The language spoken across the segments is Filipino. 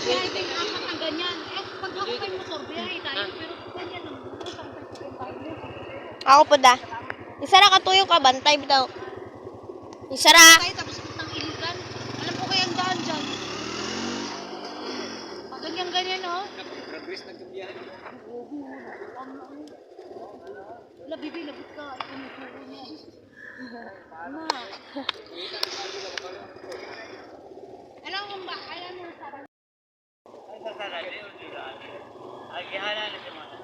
Biyahe din apat ang ganyan. Eh, pag ako kayo motor, biyahe tayo. Pero ganyan ang Ako po da. Isara ka tuyo ka, bantay bitaw. Isara. tayo tapos putang iligan. Alam ko kayang daan dyan. Pag ganyan, oh. Progress na kabiyahe. Wala, bibi, labot ka. Ito may puro niya. Ano? Alam mo ba? Alam mo sa Ay, sasara. Ay, gihala na siya mga.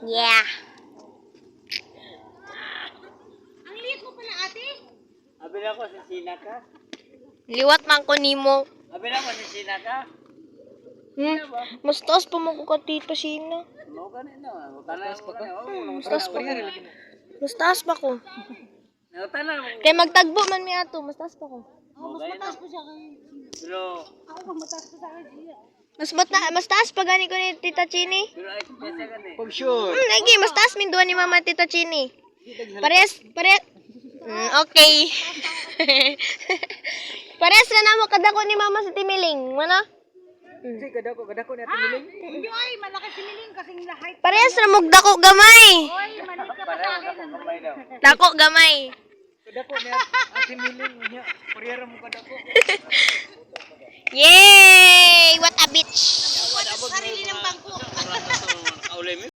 Yeah. ang liit mo pala, ate. Abi na ko sa Sina ka. Liwat man ko nimo. Abi na ko sa Sina ka. Mas taas pa mo ko ka Tito Sina. Mo ka na no. Tanas pa ka. Mas taas pa ko. Mas taas pa ko. No tanan mo. Kay magtagbo man mi ato, mas taas pa ko. Oh, mas mataas po siya kay... Pero Ako, mas mataas po sa akin siya. Mas taas pa gani ko ni Tita Chini. pero ay kaya ka ni. Pag sure. Lagi, mas taas min duwa ni Mama Tita Chini. Pares. Okay. Pares na namo kadako ni Mama sa Timiling. Mana? Kasi kadako ni Ate Miling. Hindi, ay, malaki si Miling kasing lahat. Pares na mog dako gamay. Oy, maliit ka pa sa akin. Kamay daw. Dako gamay. Kadako ni Ate Miling niya. Parehara mo kadako. Yay! What a bitch. Sarili ng bangko. Aulay mo.